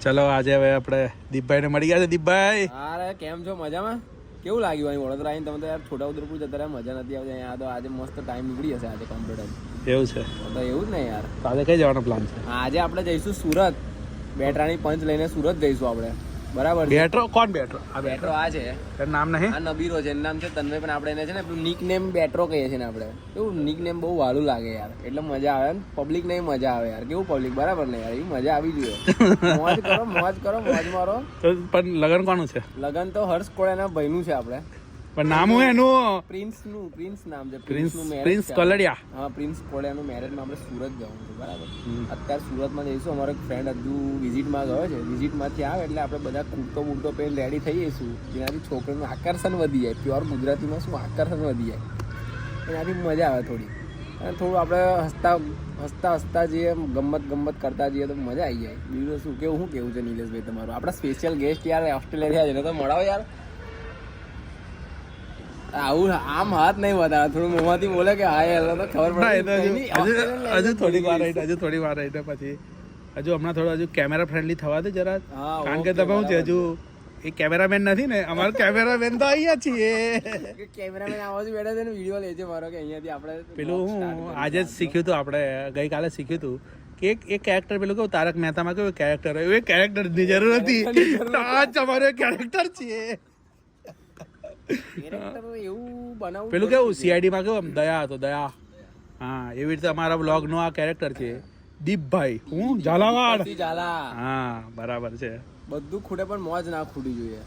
ચલો આજે હવે આપણે દીપભાઈને મળી ગયા છે. દીપભાઈ અરે કેમ છો? મજામાં? કેવું લાગ્યું અહીં વડોદરા આવીને? તમે તો યાર છોટાઉદેપુર જતા રહ્યા, મજા નથી આવતી. અહીંયા તો આજે મસ્ત ટાઈમ નીકળી જશે આજે કમ્પ્લીટ. એવું છે તો એવું જ ને યાર. તો આજે કઈ જવાનો પ્લાન છે? આજે આપણે જઈશું સુરત. બેટરાણી પંચ લઈને સુરત જઈશું આપણે. બરાબર છે? બેટરો કોણ? બેટરો આ બેટરો આ છે, બેટરો નામ નહીં. આ નબીરો છે, એનું નામ છે તન્મય. પણ આપણે એને છે ને નિક નેમ બેટરો કહીએ છીએ ને આપણે. એવું નિક નેમ બહુ વાલું લાગે યાર, એટલે મજા આવે. પબ્લિક નહીં મજા આવે યાર. કેવું પબ્લિક? બરાબર ને યાર, એવી મજા આવી જોઈએ. મોજ કરો, મોજ કરો, મોજ મારો. તો પણ લગન કોનું છે? લગન તો હર્ષ કોળાના ભાઈનું છે આપણે. પણ નામ હું એનું પ્રિન્સ નામ છે. પ્રિન્સ કોલડિયા. હા, પ્રિન્સ કોળિયાનું મેરેજમાં આપણે સુરત જવાનું છે. બરાબર. અત્યારે સુરતમાં જઈશું. અમારો એક ફ્રેન્ડ હજુ વિઝિટમાં ગયો છે. વિઝિટમાંથી આવે એટલે આપણે બધા કુર્તો બુર્તો પહેરી રેડી થઈ જઈશું. જેનાથી છોકરીનું આકર્ષણ વધી જાય. પ્યોર ગુજરાતીમાં શું આકર્ષણ વધી જાય, એનાથી મજા આવે થોડી. અને થોડું આપણે હસતા જઈએ, ગમત કરતા જઈએ તો મજા આવી જાય. બીજું શું કેવું છે નિલેશભાઈ તમારું? આપણા સ્પેશિયલ ગેસ્ટ યાર ઓસ્ટ્રેલિયા છે, તો મળાવો યાર. આવું આમ હાથ નહીં વધારે, થોડું મોંમાંથી બોલે કે હા યાર, તો ખબર પડે. હજુ થોડીક વાર રહી, પછી હજુ હમણાં થોડું હજુ કેમેરા ફ્રેન્ડલી થવા દે જરા. કારણ કે તમે શું છે, હજુ એ કેમેરામેન નથી ને, અમારો કેમેરામેન તો અહીંયા છીએ. કેમેરામેન આવાજ બેઠા છે ને, વિડીયો લે છે મારો કે અહીંયાથી આપણે પેલું હું આજે જ શીખ્યું હતું, આપણે ગઈકાલે શીખ્યું હતું કે એક કેરેક્ટર પેલું કેવું તારક મહેતામાં કેવું કેરેક્ટર હોય, એ કેરેક્ટરની જરૂર હતી. આજ અમારો કેરેક્ટર છે. પેલું કેવું સીઆઈડી માં કેવું દયા હતો, દયા. હા, એવી રીતે અમારા બ્લોગ નું આ કેરેક્ટર છે દીપભાઈ. હું ઝાલાવાડ. હા, બરાબર છે. બધું ખૂટે પણ મોજ ના ખૂટી જોઈએ.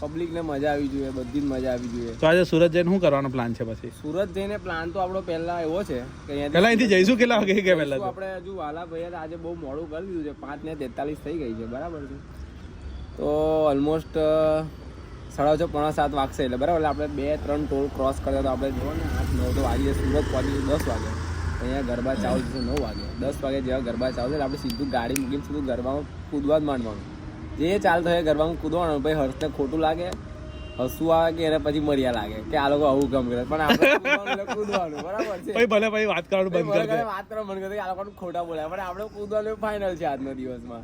પબ્લિક ને મજા આવી જોઈએ, બધી જ મજા આવી જોઈએ. તો આજે સુરત જઈને શું કરવાનો પ્લાન છે? પછી સુરત જઈને પ્લાન તો આપણો પહેલા એવો છે કે પહેલા અહીંથી જઈશું. કેટલા વાગે કે પહેલા આપણે હજુ વાલા ભાઈ આજે બહુ મોડું કરી દીધું છે. 5:43 થઈ ગઈ છે. બરાબર છે? તો ઓલમોસ્ટ 6:30-7 વાગશે એટલે બરાબર. એટલે આપણે 2-3 ટોલ ક્રોસ કરતા તો આપણે જોવો ને 8-9 તો વાગીએ. સુરત પહોંચી 10 વાગે. અહીંયા ગરબા ચાલુ થશે 9 વાગે. 10 વાગે જેવા ગરબા ચાલુ એટલે આપણે સીધું ગાડી મૂકીને સીધું ગરબામાં કૂદવા જ માંડવાનું. જે ચાલ થાય ગરબામાં કૂદવાનું. ભાઈ હર્ષને ખોટું લાગે, હસવું આવે કે એને પછી મર્યા લાગે કે આ લોકો આવું કામ કરે, પણ આપણે કૂદવાનું. બરાબર છે? ભલે ભાઈ વાત કરવાનું બંધ કરી દે. વાત કરવાનું બંધ કરી દે. આ લોકો ખોટા બોલ્યા, પણ આપણે કૂદવાનું ફાઇનલ છે આજના દિવસમાં.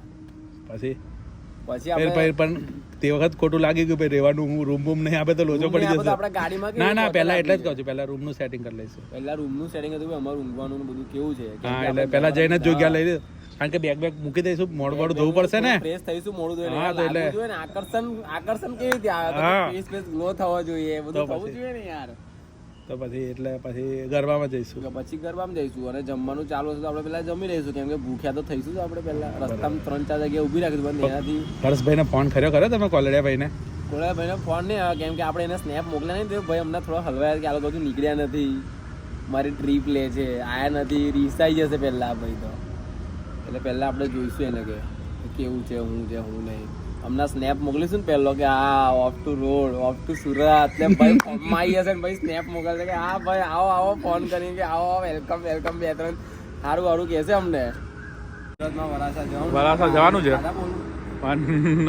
પછી આપણે પણ તે વખત ખોટું લાગી ગયું ભાઈ રહેવાનું. હું રૂમ નહીં આપે તો લોચો પડી જશે. આપણે ગાડીમાં ના પહેલા એટલે જ કહું છું, પહેલા રૂમનું સેટિંગ કરી લઈશું. પહેલા રૂમનું સેટિંગ હતું. અમારું ઊંઘવાનું બધું કેવું છે? હા, એટલે પહેલા જઈને જ જગ્યા લઈ દે. કારણ કે બેગ મૂકી દઈશું, મોડું ધોવું પડશે ને. ફ્રેશ થઈશું, મોડું ધોઈને. હા, તો એટલે આકર્ષણ કેવી રીતે આવે? ફેસ ગ્લો થવો જોઈએ, બધું થવું જોઈએ ને યાર. તો પછી ગરબામાં જઈશું. પછી ગરબામાં જઈશું અને જમવાનું ચાલુ હશે તો આપણે પહેલા જમી લઈશું, કેમ કે ભૂખ્યા તો થઈશું. આપણે પહેલા રસ્તામાં 3-4 જગ્યાએ ઊભી રાખીશું. પણ એનાથી હર્ષભાઈને ફોન કર્યો તમે કોલડિયાભાઈને? કોલડિયાભાઈને ફોન નહીં આવે, કેમ કે આપણે એને સ્નેપ મોકલ્યા નહીં તો ભાઈ અમને થોડો હલવાયા કે આ લોકો બધું નીકળ્યા નથી, મારી ટ્રીપ લે છે, આયા નથી, રીસાઈ જશે પહેલા ભાઈ. તો એટલે પહેલા આપણે જોઈશું એને કે કેવું છે, હું નહીં. હમણાં સ્નેપ મોકલીશું ને પહેલો કે આ off to road, off to Surat. એટલે ભાઈ ફોનમાં આવી હશે ને ભાઈ સ્નેપ મોકલશે કે હા ભાઈ આવો ફોન કરીને કે આવો વેલકમ 2-3 સારું કહેશે અમને. સુરતમાં વરાછા જવાનું છે. પણ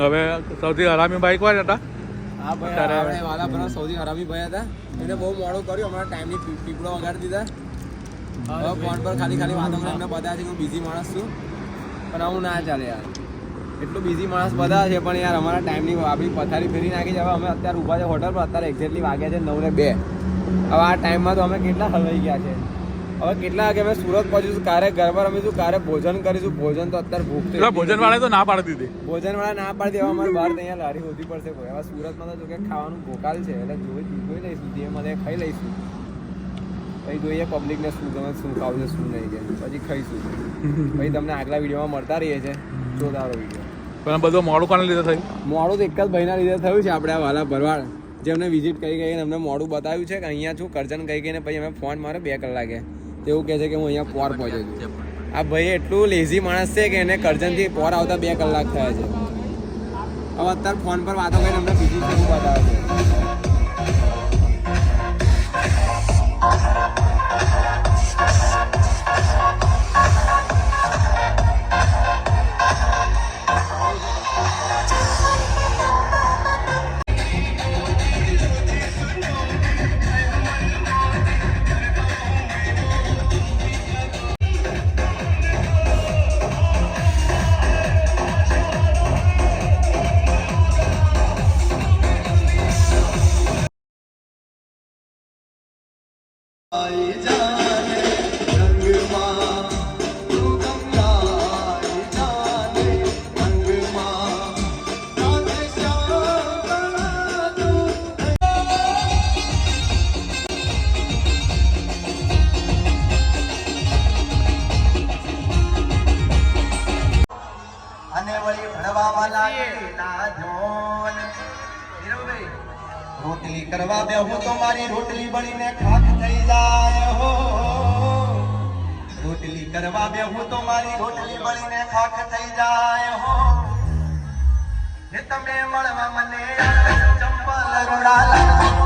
હવે સૌથી હરામી બાઈક વાળા હતા. હા ભાઈ, આપણે વાલાપરા સૌથી હરામી ભાઈ હતા. એને બહુ મોડું કર્યું. હમણાં ટાઈમની પીપળો વગાડી દીધા. હવે ફોન પર ખાલી વાતો કરીને એમને બધા છે કે હું બિઝી માણસ છું, પણ આવું ના ચાલે યાર. એટલું બિઝી માણસ બધા છે, પણ યાર અમારા ટાઈમની આપણી પથારી ફેરી નાખી છે. હવે અમે અત્યારે ઊભા છે હોટલ પર. અત્યારે એક્ઝેક્ટલી વાગ્યા છે 9:02. હવે આ ટાઈમમાં તો અમે કેટલા હલવાઈ ગયા છે. હવે કેટલા વાગે અમે સુરત પહોંચીશું, ક્યારે ગરબા રમીશું, ક્યારે ભોજન કરીશું. ભોજન તો અત્યારે ભૂખ થઈ. ભોજન વાળા તો ના પાડી દીધી. ભોજનવાળા ના પાડી દેવા. અમારે બહાર અહીંયા લારી હોતી પડશે. હવે સુરતમાં તો જો કે ખાવાનું ભોકાલ છે, એટલે જોઈ લઈશું, જે મળે ખાઈ લઈશું. પછી જોઈએ પબ્લિકને શું ગમે, શું ખાવું છે, શું નહીં, કે પછી ખાઈશું. પછી તમને આગલા વિડીયોમાં મળતા રહીએ છીએ. જોરદારો વિડીયો. પણ બધું મોડું કોને લીધે થયું? મોડું તો એક જ ભાઈના લીધે થયું છે. આપણે આ વાલા ભરવાડ જેમને વિઝિટ કરી ગઈને અમને મોડું બતાવ્યું છે કે અહીંયા છું કરજણ કહી ગઈને. પછી અમે ફોન મારે 2 કલાકે એવું કહે છે કે હું અહીંયા પોર પહોંચ્યો છું. આ ભાઈ એટલું લેઝી માણસ છે કે એને કરજણથી પોર આવતા 2 કલાક થયા છે. હવે અત્યારે ફોન પર વાતો કરીને અમને બીજી શું બતાવે છે. અને વળી ભણવામાં લાગેલા જોન હીરોભાઈ રોટલી કરવા બેહું તો મારી રોટલી બળીને ખાખ થઈ જાય હો રોટલી કરવા બેહું તો મારી રોટલી બળીને ખાખ થઈ જાય હો હે તમે મળવા મને ચંપલ રોડા